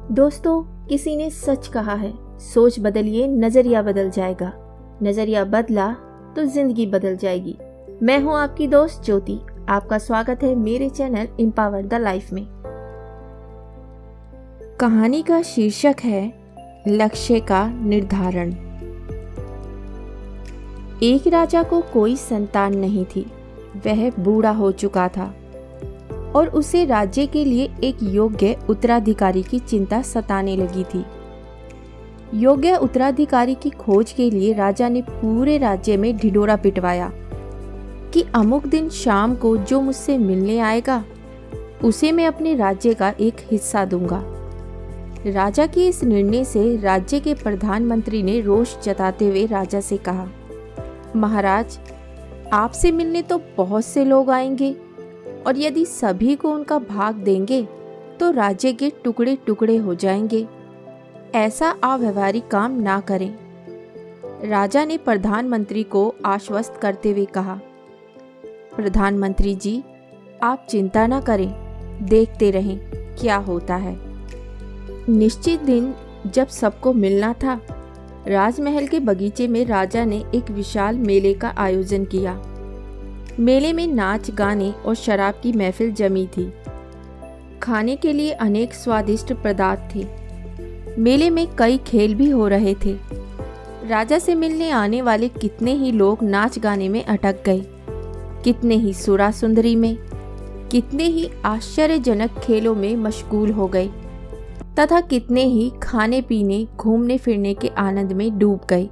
दोस्तों, किसी ने सच कहा है, सोच बदलिए नजरिया बदल जाएगा। नजरिया बदला तो जिंदगी बदल जाएगी। मैं हूं आपकी दोस्त ज्योति। आपका स्वागत है मेरे चैनल एम्पावर द लाइफ में। कहानी का शीर्षक है लक्ष्य का निर्धारण। एक राजा को कोई संतान नहीं थी। वह बूढ़ा हो चुका था और उसे राज्य के लिए एक योग्य उत्तराधिकारी की चिंता सताने लगी थी। योग्य उत्तराधिकारी की खोज के लिए राजा ने पूरे राज्य में ढिढोरा पिटवाया कि अमुक दिन शाम को जो मुझसे मिलने आएगा उसे मैं अपने राज्य का एक हिस्सा दूंगा। राजा के इस निर्णय से राज्य के प्रधानमंत्री ने रोष जताते हुए राजा से कहा, महाराज, आपसे मिलने तो बहुत से लोग आएंगे और यदि सभी को उनका भाग देंगे तो राज्य के टुकड़े टुकड़े हो जाएंगे। ऐसा अव्यवहारिक काम ना करें। राजा ने प्रधानमंत्री को आश्वस्त करते हुए कहा, प्रधानमंत्री जी, आप चिंता ना करें, देखते रहें क्या होता है। निश्चित दिन जब सबको मिलना था, राजमहल के बगीचे में राजा ने एक विशाल मेले का आयोजन किया। मेले में नाच गाने और शराब की महफिल जमी थी। खाने के लिए अनेक स्वादिष्ट पदार्थ थे। मेले में कई खेल भी हो रहे थे। राजा से मिलने आने वाले कितने ही लोग नाच गाने में अटक गए, कितने ही सुरा सुंदरी में, कितने ही आश्चर्यजनक खेलों में मशगूल हो गए तथा कितने ही खाने पीने घूमने फिरने के आनंद में डूब गए।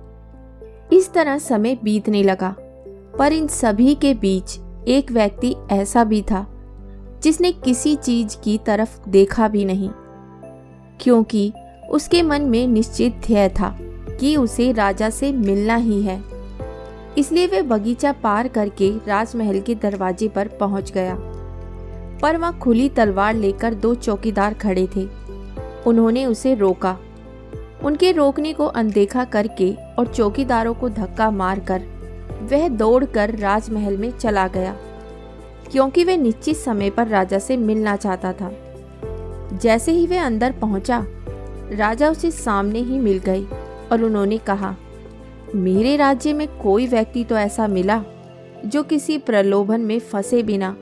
इस तरह समय बीतने लगा, पर इन सभी के बीच एक व्यक्ति ऐसा भी था जिसने किसी चीज की तरफ देखा भी नहीं, क्योंकि उसके मन में निश्चित ध्येय था कि उसे राजा से मिलना ही है। इसलिए वह बगीचा पार करके राजमहल के दरवाजे पर पहुंच गया। पर वहां खुली तलवार लेकर दो चौकीदार खड़े थे। उन्होंने उसे रोका। उनके रोकने को अनदेखा करके और चौकीदारों को धक्का मारकर वह दौड़कर राजमहल में चला गया, क्योंकि वह निश्चित समय पर राजा से मिलना चाहता था। जैसे ही वह अंदर पहुंचा, राजा उसे सामने ही मिल गए और उन्होंने कहा, मेरे राज्य में कोई व्यक्ति तो ऐसा मिला जो किसी प्रलोभन में फंसे बिना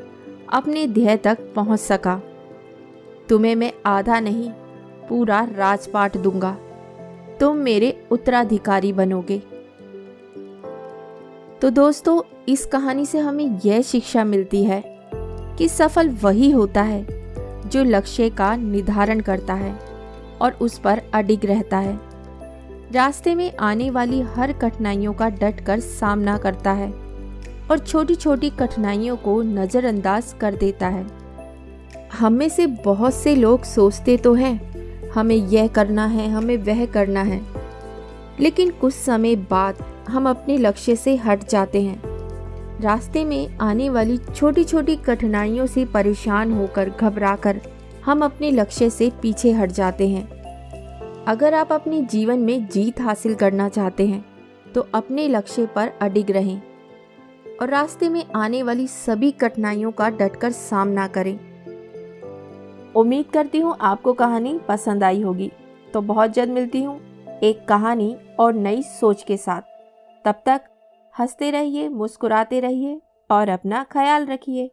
अपने ध्येय तक पहुंच सका। तुम्हें मैं आधा नहीं, पूरा राजपाट दूंगा। तुम मेरे उत्तराधिकारी बनोगे। तो दोस्तों, इस कहानी से हमें यह शिक्षा मिलती है कि सफल वही होता है जो लक्ष्य का निर्धारण करता है और उस पर अडिग रहता है। रास्ते में आने वाली हर कठिनाइयों का डटकर सामना करता है और छोटी छोटी कठिनाइयों को नज़रअंदाज कर देता है। हम में से बहुत से लोग सोचते तो हैं, हमें यह करना है, हमें वह करना है, लेकिन कुछ समय बाद हम अपने लक्ष्य से हट जाते हैं। रास्ते में आने वाली छोटी छोटी कठिनाइयों से परेशान होकर, घबराकर हम अपने लक्ष्य से पीछे हट जाते हैं। अगर आप अपने जीवन में जीत हासिल करना चाहते हैं तो अपने लक्ष्य पर अडिग रहें और रास्ते में आने वाली सभी कठिनाइयों का डटकर सामना करें। उम्मीद करती हूँ आपको कहानी पसंद आई होगी। तो बहुत जल्द मिलती हूँ एक कहानी और नई सोच के साथ। तब तक हंसते रहिए, मुस्कुराते रहिए और अपना ख्याल रखिए।